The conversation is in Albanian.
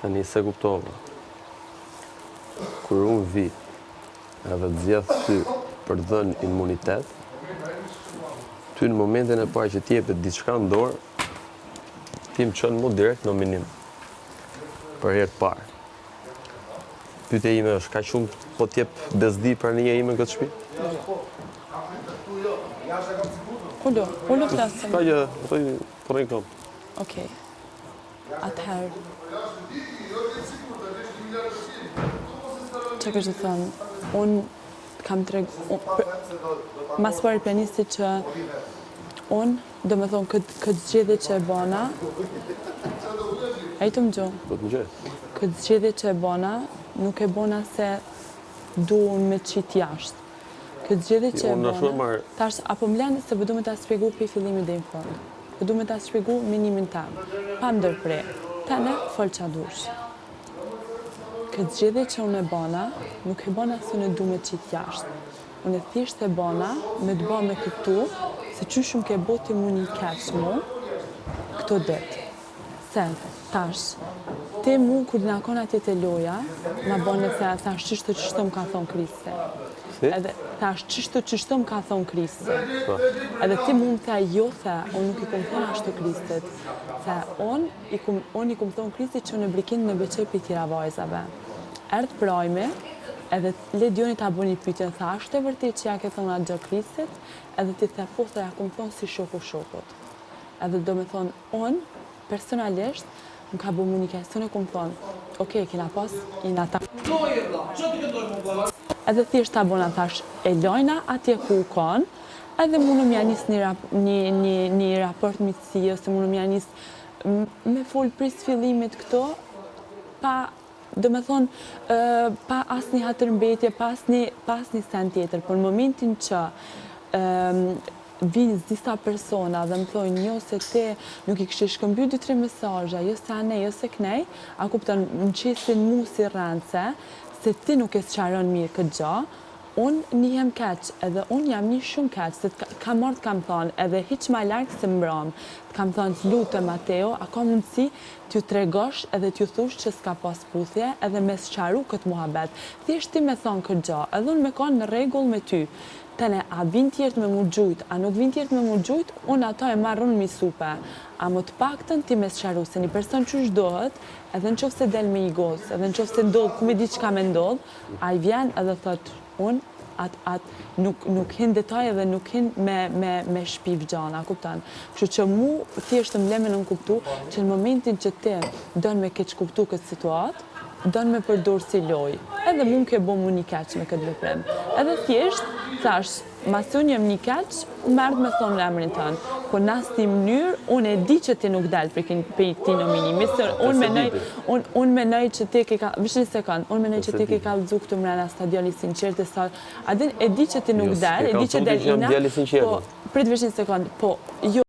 Tani se kuptova. Kur unë vi edhe të zjedh ty për dhënë imunitet, ty në momentin e parë që t'jepet diçka në dorë, ti më qënë mu direkt në minim. Për herë të parë. Pyetja ime është, ka shumë po t'jep bezdi për një ime në këtë shtëpi? Ullu flasëm. Ka gjë, përrejnë kom. Okej. Atëherë. Që kështë të thënë, unë kam të regu... Mas parë planisti që unë, do me thonë, këtë zgjedhje që e bona, e i të më gjohë. Po të më gjë. Këtë zgjedhje që e bona, nuk e bona se du unë me qitë jashtë. Këtë zgjedhje që e bona, tash, apo më lenë se përdu me ta shpjegu për i fillimi dhe i fund. Përdu me ta shpjegu minimin tamë. Pa më dërpre, tane folë qa dush. Këtë zgjedhje që unë e bona, nuk e bona se unë du me qitë jashtë. Unë e thjesht e bona me të ba me këtu, se që shumë ke boti mu një keq mu, këto dëtë. Se, tash, te mu, kur nga kona atje të loja, ma bone se thash qështë më ka thonë Kriste. Edhe thash qështë më ka thonë Kriste. Edhe ti mund të jo, the, unë nuk i kom thonë ashtu Kristet. Se, unë i kom thonë Kristit që unë e blikin në beqej për tjera vajzave. Erdë prajme, edhe le Dioni ta bo një pyetje, tha, është e vërtet që ja ke thonë atë gjë Kristit, edhe ti the po, ja kom thonë si shokut. Edhe do me thonë, unë, personalisht, më ka bo komunikasione, kom thonë, okej, kena pas, jina ta... Edhe thjesht ta bona thash, e lojna atje ku u konë, edhe mundu m'ja nis një raport mitësie, ose mundu m'ja nis me full pris fillimit këto, pa, do me thonë, pa asë një hatërmbetje, pa asë një sen tjetër, por në momentin që vinë disa persona dhe më thojnë, jo se te nuk i kështë shkëmbyu 2-3 mesazhe, jo se ane, jo se knej, a kupton, më qesin mu si rance, se ti nuk e sqaron mirë këtë gjë, unë njëhem keq, edhe unë jam një shumë keq, se kam marrë të kam thonë, edhe hiq ma larkë se mbram, të kam thonë të lutë Mateo, a ka mundësi t'ju tregosh edhe t'ju thush që s'ka pas puthje, edhe me sqaru këtë muhabet. Thjesht ti me thonë këtë gjë, edhe unë me konë në rregull me ty. Tene, a vinë tjertë me mu gjujt, a nuk vinë tjertë me mu gjujt, unë ato e marrën mi supe. A më të paktën ti me sqaru, se një person që shdohet, edhe në qofë se del me i gosë, edhe në qofë se ndodhë, ku me di që ka me ndodhë, a i vjen edhe thëtë, unë nuk hin detaj edhe nuk hin me shpiv gjana, kuptan. Kështu që mu thjeshtë më leme në kuptu që në momentin që ti dënë me keq kuptu këtë situatë, dënë me përdorë si loj. Edhe mund ke bo mu një keq me këtë veprim. Edhe thjesht, thash, mas unë jem një keq, mërë me thonë në emrin tënë. Po në asë një mënyrë, unë e di që ti nuk delë për ti nominimi. Unë menoj që ti ke ka... Vishë një sekundë, unë menoj që ti ke ka lëzu këtu mrena stadioni sinqertë. E di që ti nuk delë, e di që delë ina. Po, pritë vishë një sekundë, po, jo.